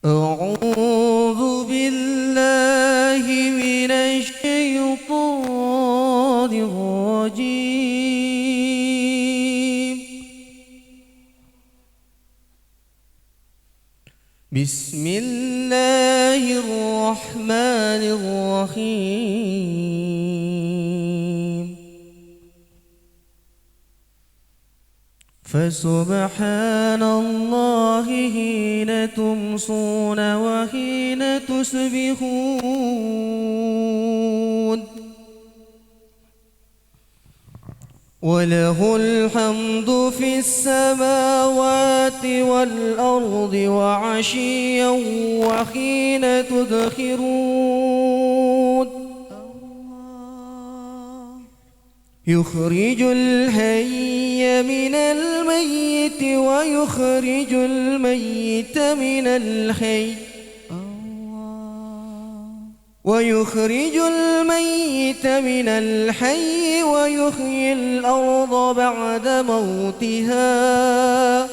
أعوذ بالله من الشيطان الرجيم. بسم الله الرحمن الرحيم. فسبحان الله حين تمسون وحين تصبحون، وله الحمد في السماوات والأرض وعشيا وحين تظهرون. يخرج الحي من الميت ويخرج الميت من الحي، ويخرج الميت من الحي ويحيي الأرض بعد موتها،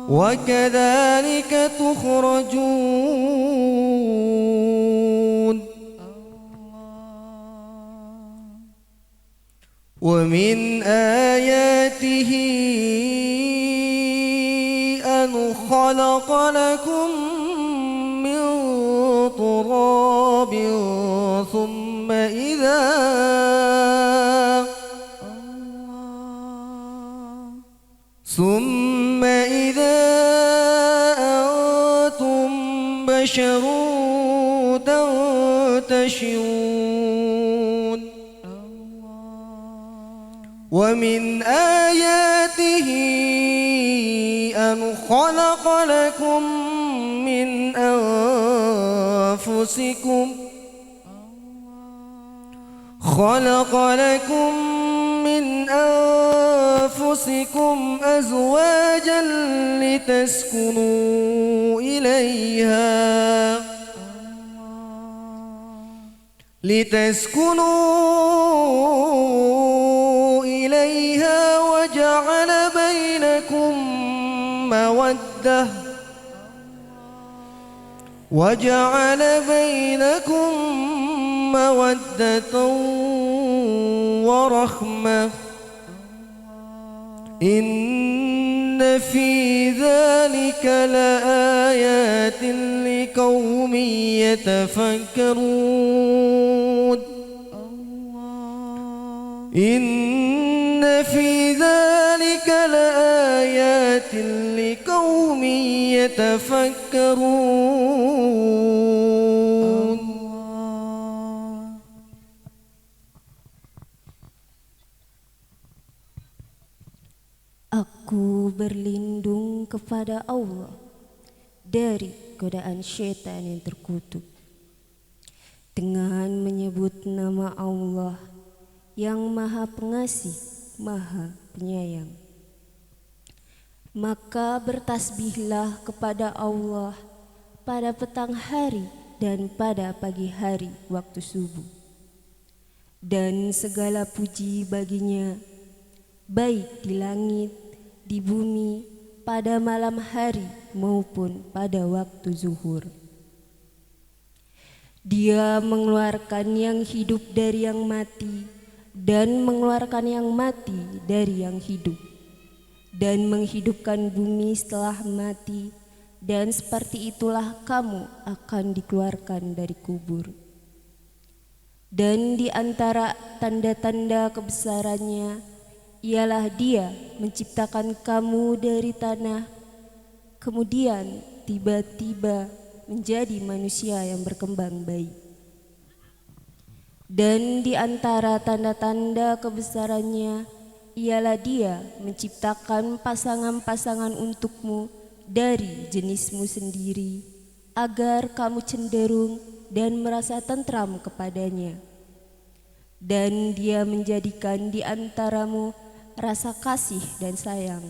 وكذلك تخرجون. ومن آياته أن خلق لكم من تراب ثم إذا أنتم بشر تنتشرون. ومن آياته أن خلق لكم من أنفسكم أزواجا لتسكنوا إليها وجعل بينكم مودة ورحمة. إن في ذلك لآيات لقوم يتفكرون. إن في ذلك لآيات لقوم يتفكرون. Aku berlindung kepada Allah dari godaan syaitan yang terkutuk dengan menyebut nama Allah yang Maha Pengasih, Maha Penyayang. Maka bertasbihlah kepada Allah pada petang hari dan pada pagi hari waktu subuh. Dan segala puji baginya, baik di langit, di bumi, pada malam hari maupun pada waktu zuhur. Dia mengeluarkan yang hidup dari yang mati dan mengeluarkan yang mati dari yang hidup, dan menghidupkan bumi setelah mati, dan seperti itulah kamu akan dikeluarkan dari kubur. Dan di antara tanda-tanda kebesarannya ialah Dia menciptakan kamu dari tanah, kemudian tiba-tiba menjadi manusia yang berkembang baik. Dan di antara tanda-tanda kebesarannya ialah Dia menciptakan pasangan-pasangan untukmu dari jenismu sendiri, agar kamu cenderung dan merasa tentram kepadanya. Dan Dia menjadikan di antaramu rasa kasih dan sayang.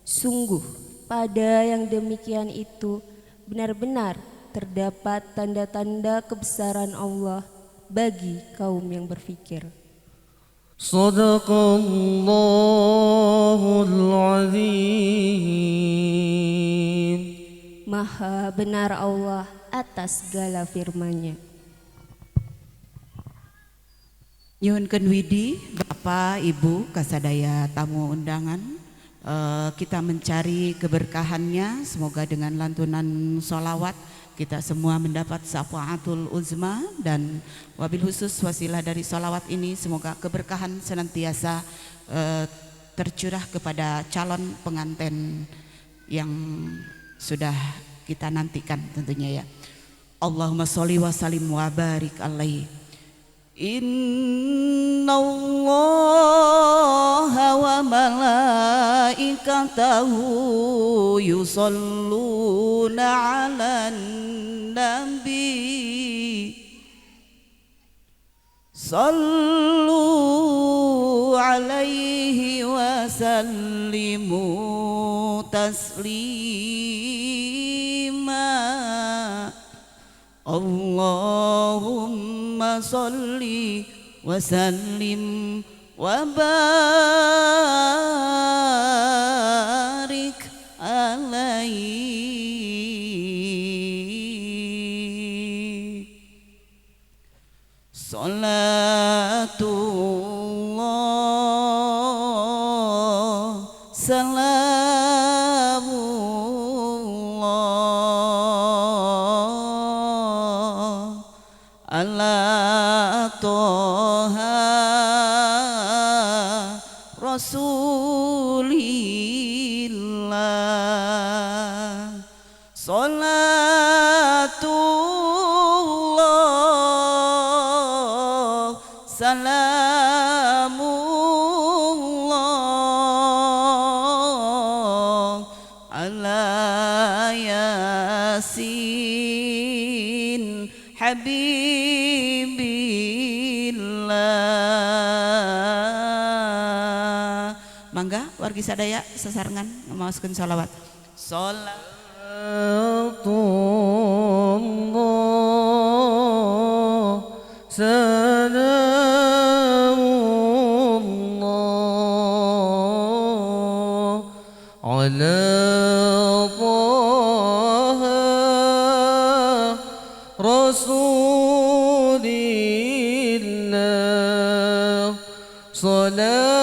Sungguh pada yang demikian itu benar-benar terdapat tanda-tanda kebesaran Allah bagi kaum yang berfikir. Sadaqallahul azim. Maha benar Allah atas segala firman-Nya. Nyuhunkeun widi Bapak Ibu kasadaya tamu undangan, kita mencari keberkahannya. Semoga dengan lantunan sholawat kita semua mendapat syafaatul uzma, dan wabil khusus wasilah dari sholawat ini semoga keberkahan senantiasa tercurah kepada calon pengantin yang sudah kita nantikan tentunya ya. Allahumma sholli wa sallim wa barik alaihi. Inna Allaha wa malaikatahu yusalluna ala nabi sallu alaihi wa sallimu taslima. Allahumma salli wa sallim wa barik alaihi. Salatullah salamullah ala toha rasulillah. Salatullah salamullah ala yasin habibillah. Mangga wargi sadaya sesarengan ngamaoskeun sholawat. Salatullah salamullah ala taha rasulillah. Salatullah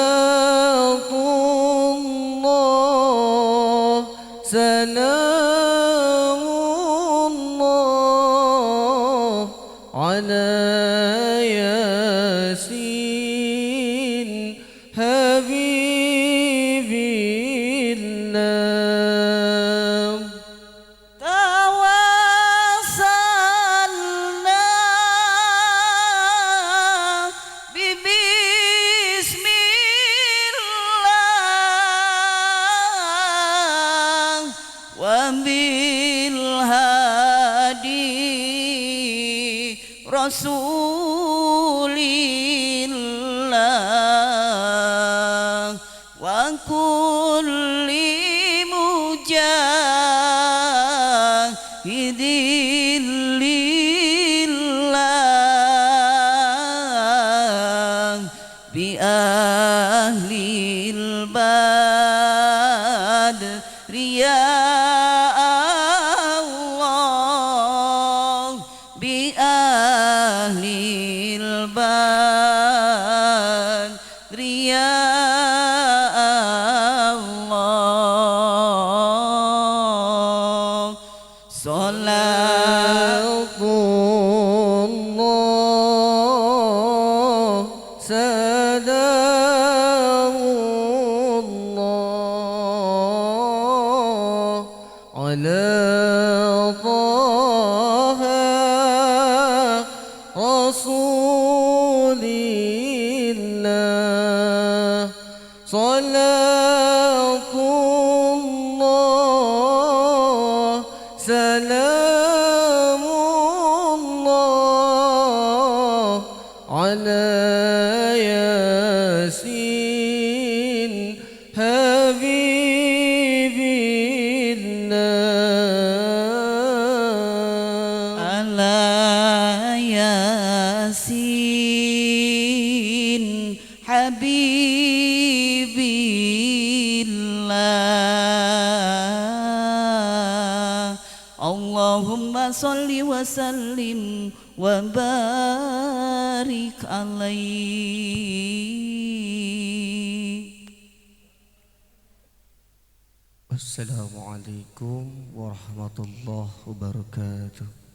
salamullah ala yasin habibillah. Tawassalna bibismillah wa bil hadi rasulillah wa kulli mujahidin lillah bi ahlil badri ya Allah, bi ahlil badri ya Allah. Salatullah salamullah ala taha rasulillah. Salatullah salamullah ala yasin habibillah. Ala yasin habibillah. Allahumma salli wa sallim wa barik alaihi. Assalamualaikum warahmatullahi wabarakatuh.